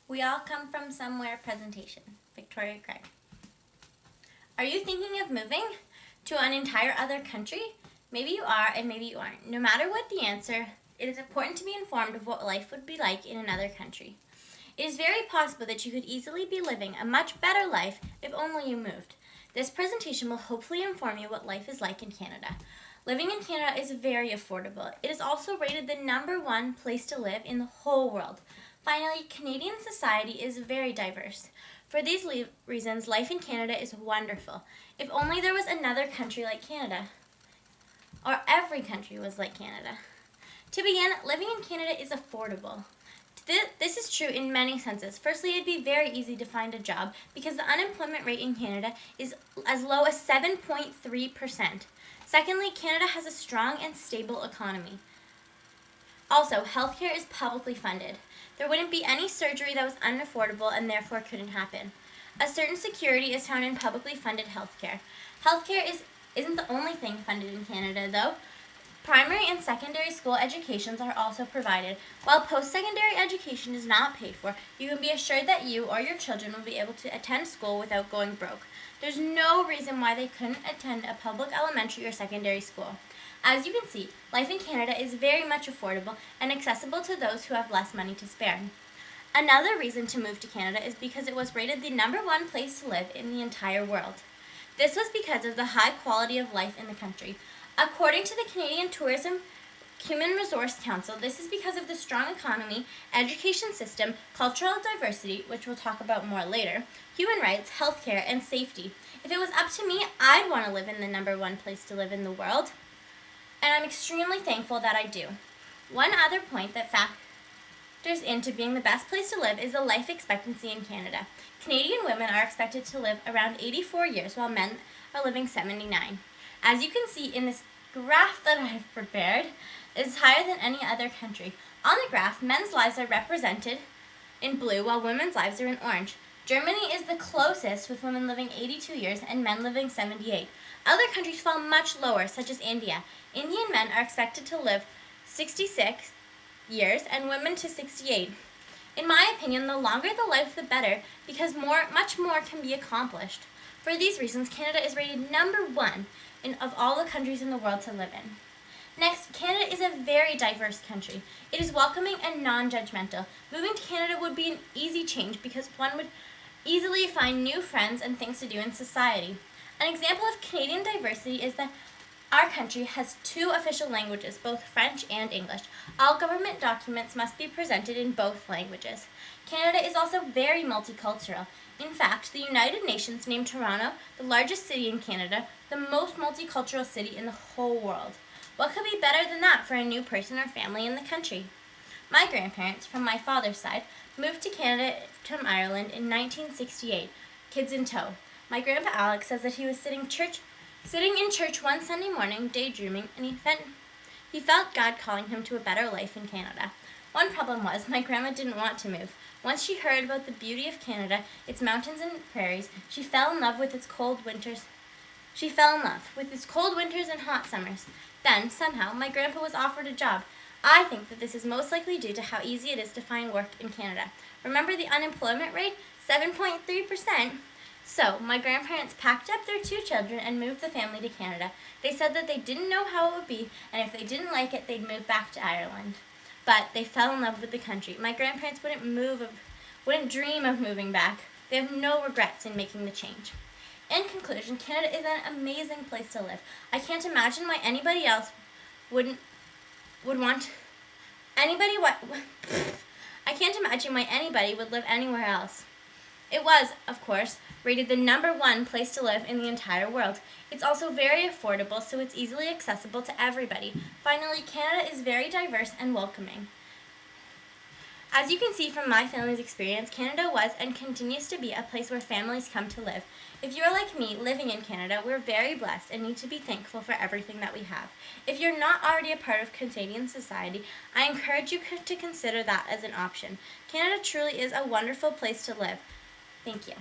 We all come from somewhere presentation. Victoria Craig. Are you thinking of moving to an entire other country? Maybe you are and maybe you aren't. No matter what the answer, it is important to be informed of what life would be like in another country. It is very possible that you could easily be living a much better life if only you moved. This presentation will hopefully inform you what life is like in Canada. Living in Canada is very affordable. It is also rated the #1 place to live in the whole world. Finally, Canadian society is very diverse. For these reasons, life in Canada is wonderful. If only there was another country like Canada, or every country was like Canada. To begin, living in Canada is affordable. This is true in many senses. Firstly, it'd be very easy to find a job because the unemployment rate in Canada is as low as 7.3%. Secondly, Canada has a strong and stable economy. Also, healthcare is publicly funded. There wouldn't be any surgery that was unaffordable and therefore couldn't happen. A certain security is found in publicly funded healthcare. Healthcare isn't the only thing funded in Canada, though. Primary and secondary school educations are also provided. While post-secondary education is not paid for, you can be assured that you or your children will be able to attend school without going broke. There's no reason why they couldn't attend a public elementary or secondary school. As you can see, life in Canada is very much affordable and accessible to those who have less money to spare. Another reason to move to Canada is because it was rated the #1 place to live in the entire world. This was because of the high quality of life in the country. According to the Canadian Tourism Human Resource Council, this is because of the strong economy, education system, cultural diversity, which we'll talk about more later, human rights, healthcare, and safety. If it was up to me, I'd want to live in the #1 place to live in the world, and I'm extremely thankful that I do. One other point that factors into being the best place to live is the life expectancy in Canada. Canadian women are expected to live around 84 years, while men are living 79. As you can see in this graph that I've prepared, it is higher than any other country. On the graph, men's lives are represented in blue, while women's lives are in orange. Germany is the closest, with women living 82 years and men living 78. Other countries fall much lower, such as India. Indian men are expected to live 66 years and women to 68. In my opinion, the longer the life, the better, because much more can be accomplished. For these reasons, Canada is rated #1 of all the countries in the world to live in. Next, Canada is a very diverse country. It is welcoming and non-judgmental. Moving to Canada would be an easy change because one would easily find new friends and things to do in society. An example of Canadian diversity is that our country has 2 official languages, both French and English. All government documents must be presented in both languages. Canada is also very multicultural. In fact, the United Nations named Toronto the largest city in Canada, the most multicultural city in the whole world. What could be better than that for a new person or family in the country? My grandparents, from my father's side, moved to Canada from Ireland in 1968, kids in tow. My grandpa Alex says that he was sitting in church one Sunday morning, daydreaming, and he felt God calling him to a better life in Canada. One problem was my grandma didn't want to move. Once she heard about the beauty of Canada, its mountains and prairies, she fell in love with its cold winters and hot summers. Then, somehow, my grandpa was offered a job. I think that this is most likely due to how easy it is to find work in Canada. Remember the unemployment rate? 7.3%. So, my grandparents packed up their 2 children and moved the family to Canada. They said that they didn't know how it would be, and if they didn't like it, they'd move back to Ireland. But they fell in love with the country. My grandparents wouldn't dream of moving back. They have no regrets in making the change. In conclusion, Canada is an amazing place to live. I can't imagine why anybody else would want anybody what I can't imagine why anybody would live anywhere else. It was, of course, rated the #1 place to live in the entire world. It's also very affordable, so it's easily accessible to everybody. Finally, Canada is very diverse and welcoming. As you can see from my family's experience, Canada was and continues to be a place where families come to live. If you're like me, living in Canada, we're very blessed and need to be thankful for everything that we have. If you're not already a part of Canadian society, I encourage you to consider that as an option. Canada truly is a wonderful place to live. Thank you.